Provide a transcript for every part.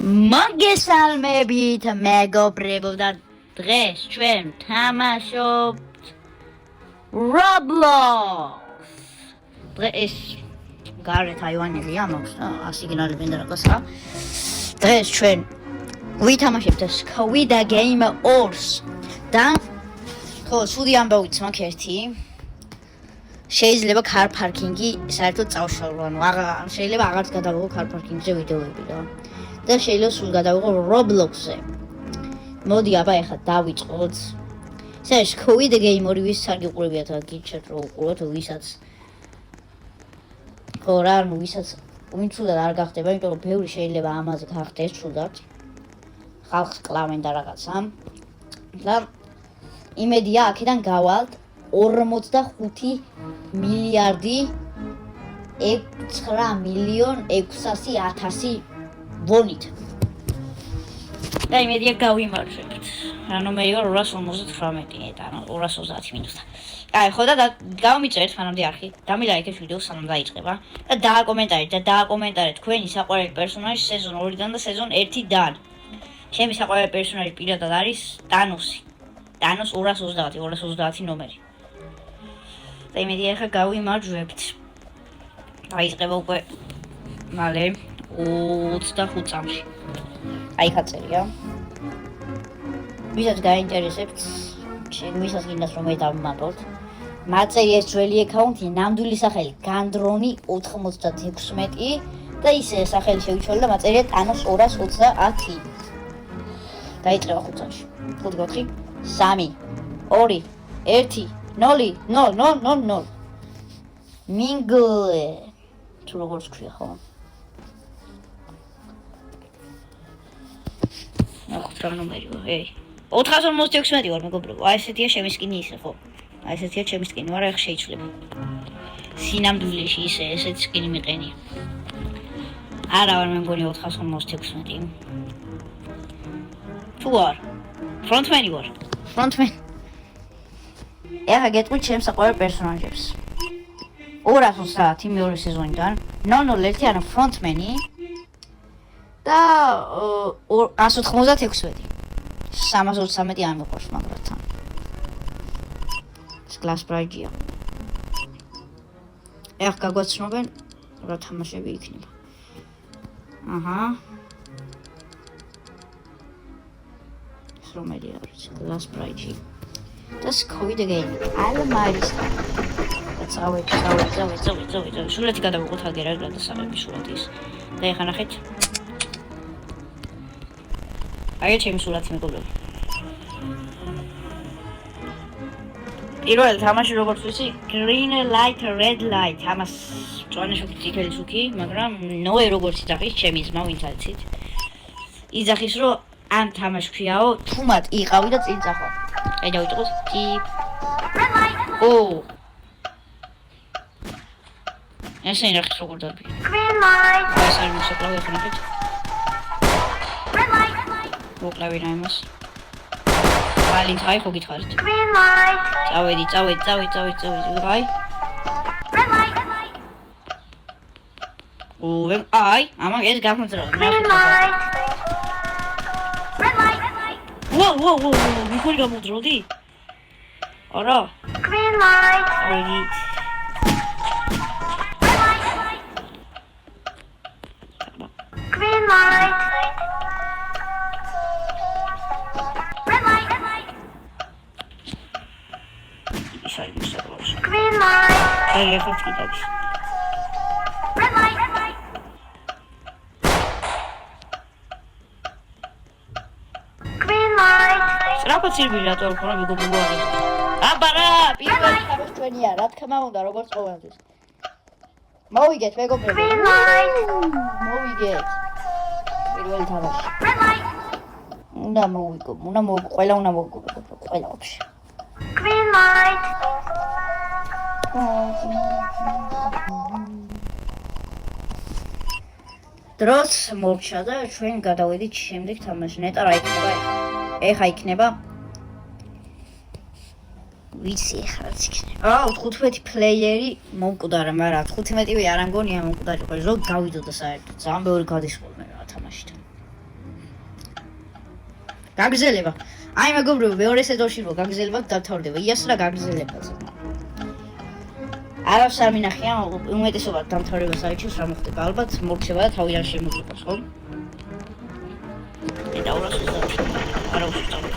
მოგესალმებით მეგობრებო და დღეს ჩვენ თამაშობთ Roblox. დღეს გარეთ აივანებია მაქვს და ასიგნალები და რაღაცა. დღეს ჩვენ ვითამაშებთ Squid Game Wars და ხო სუდი ამბავიც მაქვს ერთი. შეიძლება car parking-ი საერთოდ წავშალო, ანუ შეიძლება აღარც გადავიღო car parking-ზე ვიდეოები და შეიძლება სულ გადავიღო Roblox-ზე. მოდი აბა ეხლა დავიწყოთ. ეს Squid Game ორივე საგიყურებიათ რა გიჩერთ რო უყუროთ ვისაც. ხო რა ანუ ვისაც ვინც უნდა არ გახდება, იმიტომ რომ ბევრი შეიძლება ამაზე გახდეს ცუდად. ხალხს კლავენ და რაღაცა. და იმედია აქედან გავალთ 45 მილიარდი 9.600.000 ვონით. და იმედია გავიმარჯვებთ. რა ნომერი 258 და 230 მინუსთან. აი ხო და გავმიწერეთ მანამდე არხი. დამილაიქეთ ვიდეოს სანამ დაიწყება და დააკომენტარეთ თქვენი საყვარელი პერსონაჟი სეზონ 2-დან და სეზონ 1-დან. ჩემი საყვარელი პერსონაჟი პირადად არის ტანოსი. ტანოს 230 ნომერი. და იმედია ახლა გავიმარჯვებთ. დაიწყება უკვე მალე 25 წამში. აი ხაწერია. ვისაც გაინტერესებთ, ვისაც გინდათ რომ დავმატოთ. მაწერია ეს ძველი აკაუნტი, ნამდვილი სახელი განდრონი 96 და ისე სახელი შევიცვალე და მაწერია ტანოს 230. დაიწყება 5 წამში. 5 4 3 2 1 0 მინგლე თუ როგორ ვქვია ხო? ახლა რა ნომერია? 456 ვარ მეგობრებო. აი ესეთია ჩემი სკინი ისე ხო? აი ესეთია ჩემი სკინი, მაგრამ ეხლა შეიძლება. სინამდვილეში ისე ესეთ სკინი მიყენია. არა ვარ მე მგონი 456. თუ ვარ? ფრონტმენი ვარ. ფრონტმენი. ეხლა გეტყვით ჩემს საყვარელ პერსონაჟებს. 230 მეორე სეზონიდან, 001 ანუ ფრონტმენი და 196. 313 არ მიყვარს მაგრათან. ეს გლას ბრაიჯია. ეხლა გაგვაცნობენ რა თამაშები იქნება. აჰა. ეს რომელი არის? გლას ბრაიჯი. და Squid Game. ალმარის. წავედ. სულეთი გადავიღოთ აგერა გადასაღები სულეთის. და ეხლა ნახეთ. აი ჩემი სულათი მეგობრებო. პირველ თამაში როგორც ვიცი, green light, red light. ამას წვანა შუქი წითელი შუქი, მაგრამ ნოე როგორც იძახის ჩემი ძმა ვინც არიცით. იძახის რომ ამ თამაშს ქვიაო, თუმად იყავი და წინ წახვა. აი დავიწყოთ. ესე ნახეთ როგორ დაბი. Green light. ეს არის მოსაკლავი ახლა ნახეთ. Red light. მოკლავინა იმას. ვალი ხაი ხო გითხარით. Green light. წავედი. ვიღაი. Red light. აი, ამან ეს გამომძრავა. Green light. Red light. ვოუ, მიქური გამომძრავდი? არა. Green light. აი. Green light. Red light. Green light. Hey, let's get that. Red light. Green light. Სრაფად სირბილა თორ ხომ მეგობრებო. აბარა, პირველი თამაში ჩვენია, რა თქმა უნდა, როგორც ყოველთვის. მოვიგეთ მეგობრებო. Green light. მოვიგეთ. პირველი თამაში. Red light. უნდა მოვიგო, ყველა უნდა მოვიგო, ყველა ვაფშე. Green light. დროს მოვჩა და ჩვენ გადავედით შემდეგ თამაში. ნეტა რა იქნება? ეხა იქნება ვიცი ეხლა რაც იქნება. 15 პლეიერი მომკვდარა, მაგრამ 15-ვე არ ამგონია მომკვდარი, ხო ზოგ გავიდოდა საერთოდ. ძალიან ბევრი გადისხოლმე რა თამაშიდან. გაგრძელება. აი მეგობრებო, მეორე სეზონში რო გაგრძელება დავთავრდება. იას რა გაგრძელებაზე. არაფერს არ მინახია, უმეტესობა დამთავრებას აიჩევს რა მოხდება. ალბათ მორჩება და თავიდან შემოწყვეტს, ხო? და 230 არა უშუალოდ.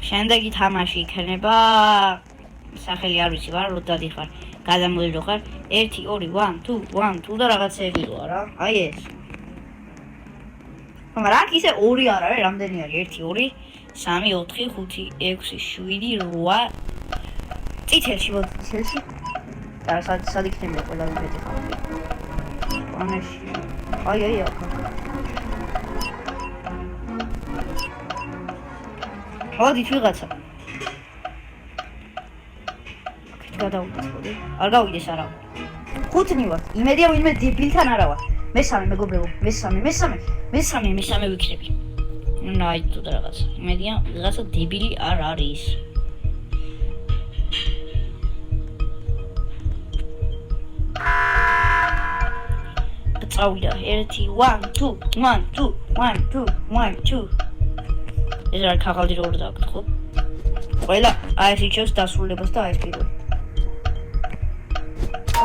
შემდეგი თამაში იქნება სახელი არ ვიცი ვარ, რო დადიხარ. გადამოიღო ხარ 1 2 1 2 1 2 და რაღაცები როა რა. აი ეს. მაგრამ ისე 2 არ არის, რამდენი არის? 1 2 3 4 5 6 7 8 წითელში მოდი წითელში. და სად იქნება ყველა მეტი ხალხი. ანეში. აი აქ. მოდით ვიღაცა. გადავუწევდი. არ გავიდეს არა. 5 მივარ. იმედია ვინმე დებილთან არა ვარ. მესამე მეგობრებო, მესამე ვიქნები. ნაი თუ რაღაც. იმედია რაღაცა დებილი არ არის. წავიდა 1 1 2 1 2 1 2 1 2 ეს რა ქაღალდი როგორ დაგკითხო? ყველა აი ეს იჩევს დასრულებას და აი ეს კიდე.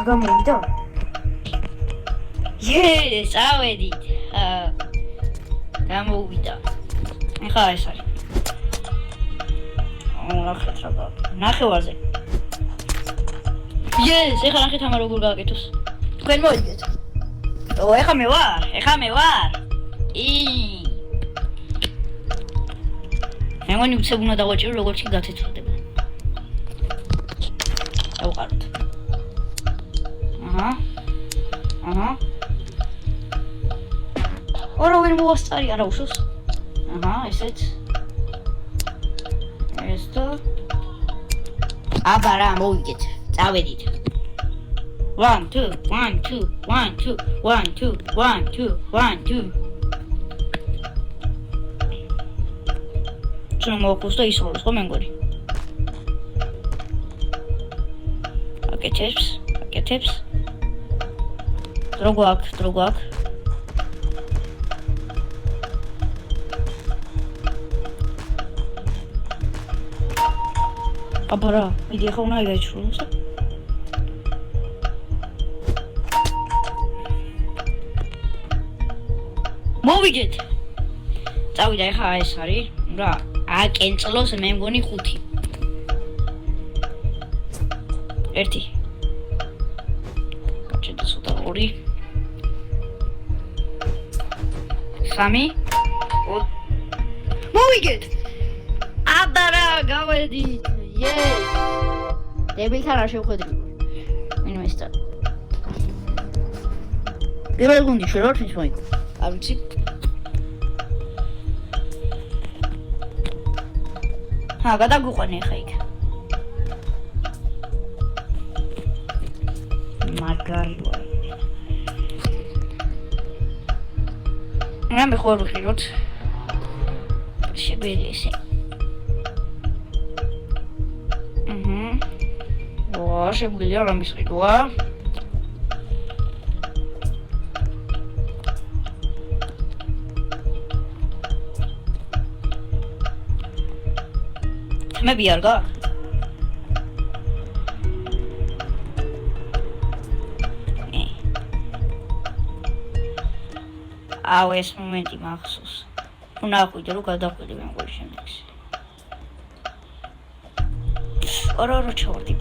გამოვიდა. წავედით. გამოვიდა. ეხლა ეს არის. ნახეთ რა გააკეთე. ნახევარზე. ეხლა ნახეთ ამა როგორ გააკეთოს. თქვენ მოიგეთ. ეხლა მე ვარ. მე მგონი უცებ უნდა დავაჭირო როგორც კი გათეთრდება. დავყაროთ. აჰა. ორ მოვასწარი არა უშოს. ესეც. ეს და აბა რა მოვიგეთ. წავედით. 1 2 1 2 1 2 1 2 1 2 1 2 შემოგვყოს და ისროლოს ხო მე მგონი. აკეთებს. დრო გვაქვს. აბა რა, მიდი ახლა უნდა გაიჩროლოს. მოვიგეთ. წავიდა ახლა ეს არის. რა, აკენწლოს მე მგონი 5. 1. გაჩერდა ცოტა 2. 3. მოვიგეთ. აბა რა, გავედით. დებილთან არ შევხედრით. ვინმე ეს და. პირველ გუნდი შევარ თვითონ მოიგო. არ ვიცი. გადაგუყვანე ხა იქ. მაგარი ვარ. მე ხوار ვიხილოთ. შეგვიძლია ესე. შეგვიძლია რა მისყიდვა. თმები არ გაქვს? აუ ეს მომენტი მახსოვს. უნდა აღვიდე რომ გადახვიდე მე მგონი შემდეგში. ორო ჩავარდი.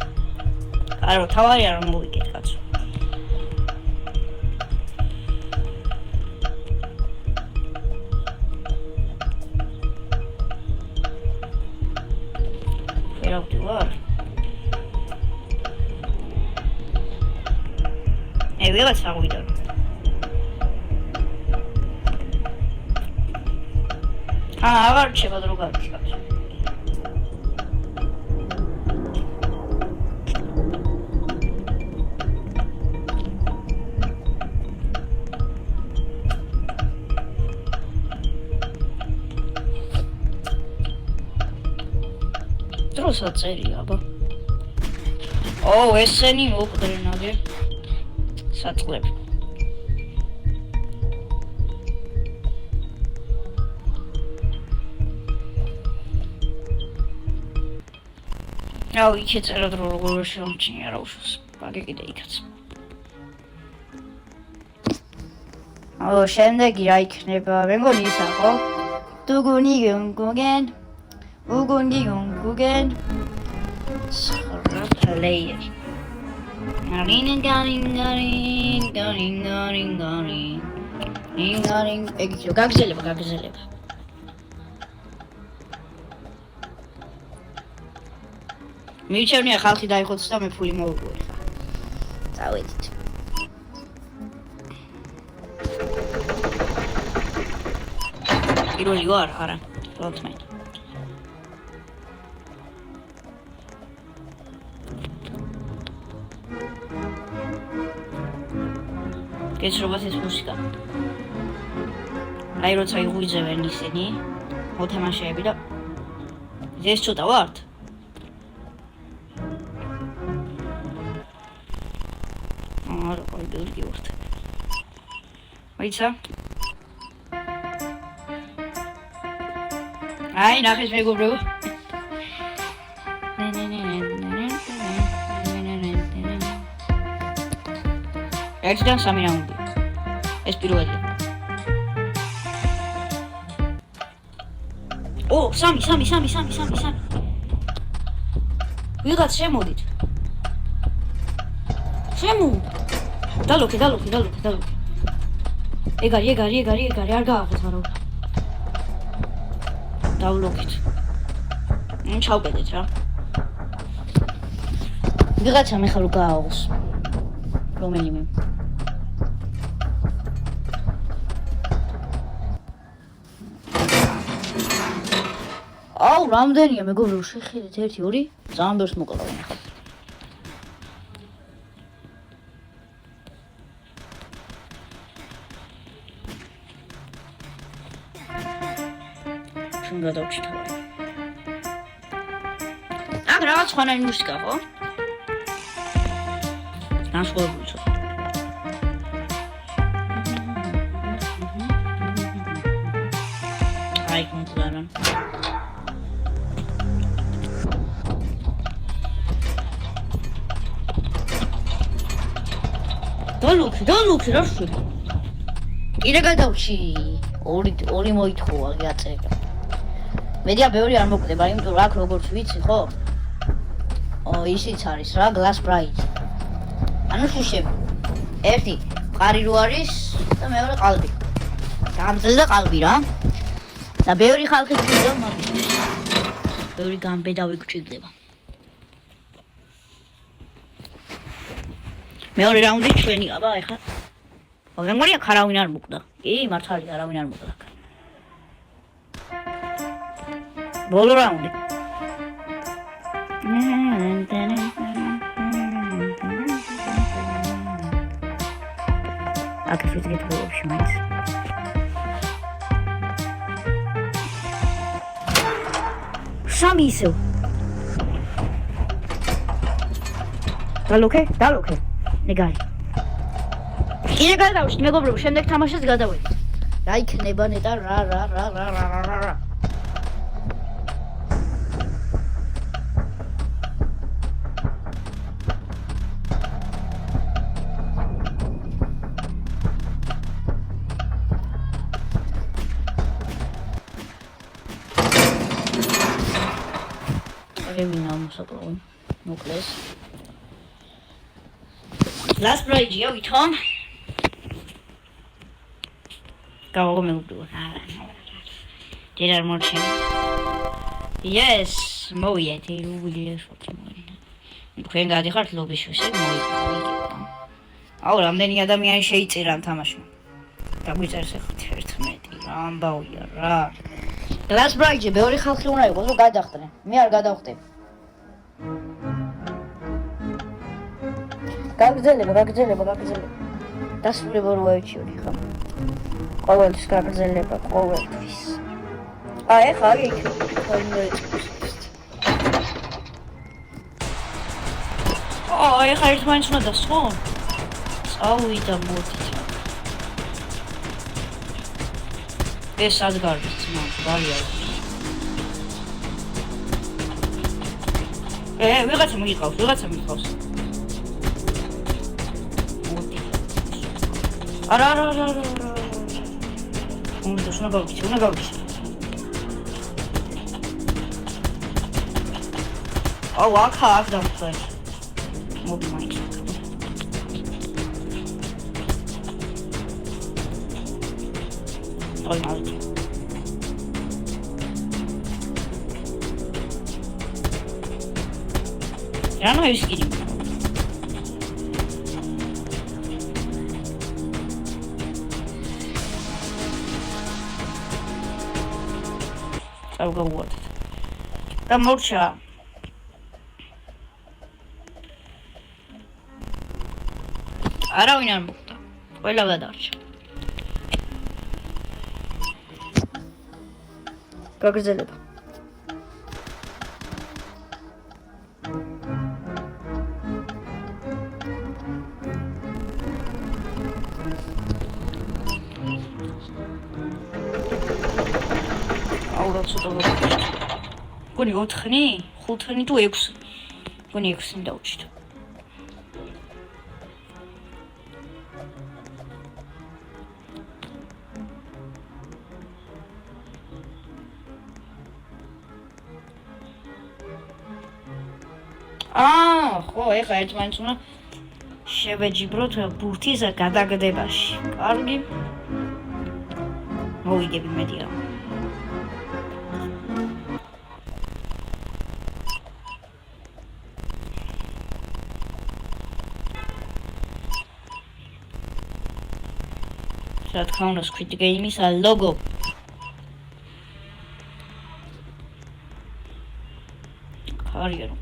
არა თავარი არ მოვიგეთ კაცო. ვერავდი ვარ. ვიღაც აღვიდა. აღარ რჩება დრო გადის კაცო. საწერია აბა. ესენი მოყდრენ აგერ. საწყლები. აუ იქე წერად როგორ შემჩნია რა უშავს ბაგი კიდე იქაც აუ შემდეგი რა იქნება მე მგონი ისა ხო 두근이 용구겐 우군기 용구겐 플레이어 가링 애기죠 각질레봐 მიჩვენია ხალხი დაიხოც და მე ფული მოვუგვი წავედით პირველი ვარ არა ვთქვი გეცრობათ ეს მუსიკა აი როცა იღუიძებენ ისინი მოთამაშეები და ეს ცოტა ვართ არა ყოი ბევრი ვართ აიცა აი ნახეს მეგობრებო ერთიდან სამი რაუნდი ეს პირველია ო სამი ვიღაც შემოდით დალოქე ეგარი არ გააღეთ მაგრამ დავლოქით ჩავბედეთ რა ვიღაცა მე ხარ გაააღოს რომელიმე აუ რამდენია მეგობრებო შეხედეთ 1 2 ძალიან ბევრს მოკლავენ ახლა შენ გადავჭით აქ რაღაც ხანანი მუსიკა ხო განსხვავებული ცოტა აი კონტროლან დალოქი რა შვილი კიდე გადავში ორი მოითხოვა გიაწერა მედია ბევრი არ მოკვდება იმიტომ რა როგორც ვიცი ხო ისიც არის რა glass prize ანუ შუშები ერთი ყარი რო არის და მეორე ყალბი გამძლდა ყალბი რა და ბევრი ხალხი გვიძა მაგის ბევრი გამბედავი გვჭირდება მეორე რაუნდი ჩვენი აბა ეხლა მაგრამ მგონია ხარავინ არ მოკვდა კი მართალია არავინ არ მოკვდა ბოლო რაუნდი აქ ფიზიკით ბოლოში მაინც სამი ისევ დალოქე ნეგარი კიდე გადავშით მეგობრებო შემდეგ თამაშს გადავედით რა იქნება ნეტა რა მინა მოსაკლავი მოკლეს last prize-ია ვითომ გავაგო მეგობრებო ჯერ არ მორჩენ yes მოვიეთ ვილიეს თქვენ გადიხართ ლობიში მოიგებთ აუ რამდენი ადამიანი შეიწერა ამ თამაშმა დაგვიწერს ახლა 11 რა ამბავია რა last prize-ი ბევრი ხალხი უნდა იყოს რომ გადახდნენ მე არ გადავხდები გაგრძელება დასრულება რო აიჩიოდი ხა ყოველთვის გაგრძელება ყოველთვის აი ხა იქ აი ხა ერთმანეთს უნდა დასხო წავიდა მოდით ეს ადგარიც მაგარია ვიღაცა მიყავს. არა. უნდა გავიქცე. აუ, აქ დამხდარ. მოდი მაინც. აი, მალე. რანო ის კიდე. გავუვარდეთ. და მორჩა. არავინ არ მოხდა. ყველა გადარჩა. გაგრძელება. აუ, ცოტა. გონი 4-ნი? 5-ნი თუ 6? გონი 6-ნი დავუჩით. ხო, ეხლა ერთმანეთს უნდა შევეჯიბროთ ბურთის გადაგდებაში. კარგი. მოვიგები მეტი რა. რა თქმა უნდა, Squid Game-ის ლოგო. კარიერა.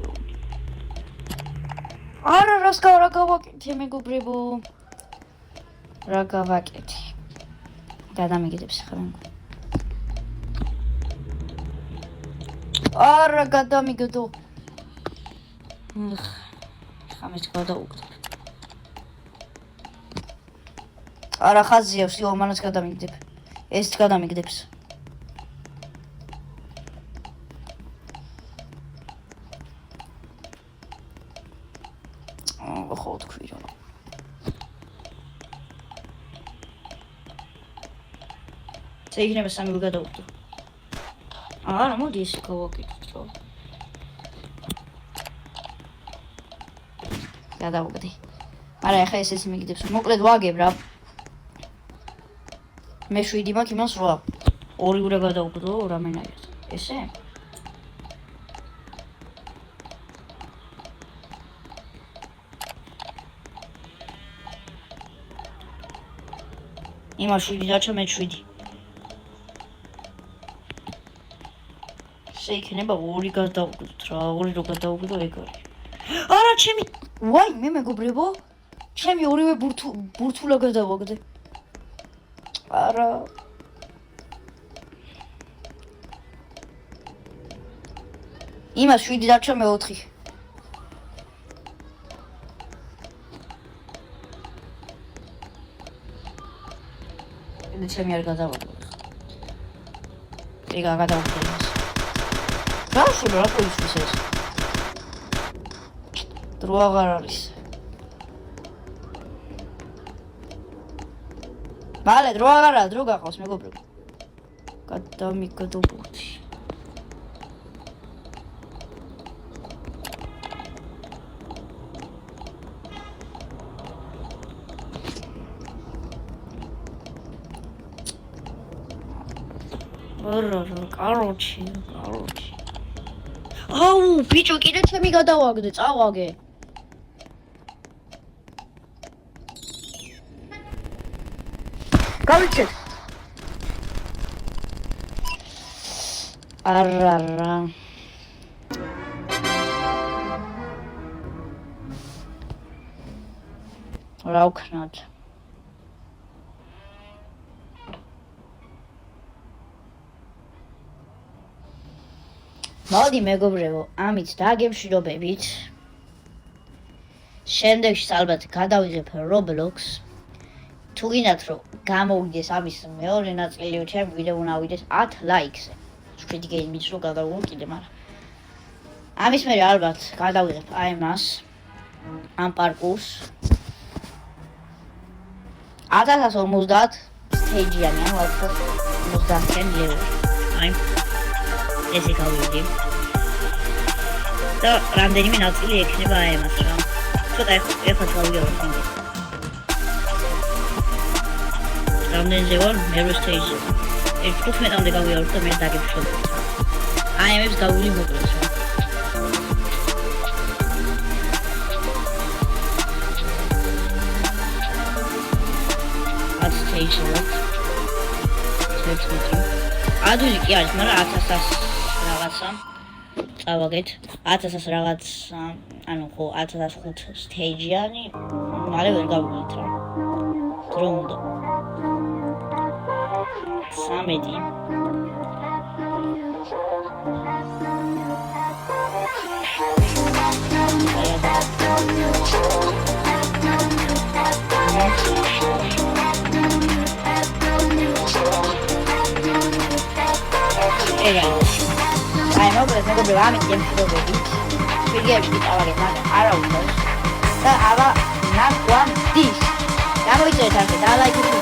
არა, რა გავაკეთე, მეგობრებო. რა გავაკეთე. გადამიგდებს ხარ. არა, გადამიგდო. ხამეთ გადაუგდო. არა, ხაზია, ვსიო, მანაც გადამიგდებ. ეს გადამიგდებს. ხო, თქვი რა. შეიძლება სამი გადავუგდო. არა, მოდი ესე გავაკეთოთ რა. გადავუგდი. არა, ახლა ეს მიგდებს. მოკლედ ვაგებ რა. მე 7 მაქვს, იმას 8. ორი ურა გადავუგდო, რამენაირად. ესე? იმას 7 დაჩა, მე 7. შეიძლება 2 გადავუგდოთ რა, 2 რო გადავუგდო ეგ არის. არა, ჩემი, ვაი, მე მეგობრებო, ჩემი ორივე ბურთულა გადავაგდე. არა. იმას 7 დაჩა, მე 4. და ჩემი არ გადავაგდო. ეგ გადავაგდე. რა პოლიციას ეს? დრო აღარ არის. მალე დრო აღარა, დრო გახავს მეგობრებო. გადამიგდო ბურთი. არა, კაროჩი. აუ, ბიჭო, კიდე ჩემი გადავაგდე, წავაგე. გავიცეთ. არა. რა ვქნათ? მოდი მეგობრებო, ამით დაგემშვიდობებით. შემდეგში ალბათ გადავიღებ Roblox. თუ გინდათ რომ გამოვიდეს ამის მეორე ნაწილი, ჩემ ვიდეო უნდა ავიდეს 10 ლაიქზე. Squid Game-იც რო გადავიღო კიდე, მაგრამ ამის მერე ალბათ გადავიღებ აი მას ამ პარკურს 1150 სტეიჯიანი ან 50-იან ლეველი აი ესე გავიდი და რამდენიმე ნაწილი ექნება აი ამას რა ცოტა ეხლა გავიგებთ იმით რამდენზე ვარ მერვე სტეიჯზე 15-მდე გავიაროთ და მე დაგეფშობთ აი ამებს გავული მოკლეს რა ადვილი კი არის, მაგრამ 1100 რაღაცა წავაგეთ 1100 რაღაცა ანუ ხო 1500 სტეიჯიანი მალე ვერ გავიგეთ რა დრო უნდა 13 აი მოგლეს მეგობრებო ამით გემშვიდობებით ვიდეოები წავაგეთ მაგრამ არა უნდა და აბა ნაკვამდის გამოიწერეთ არხი და ლაიქით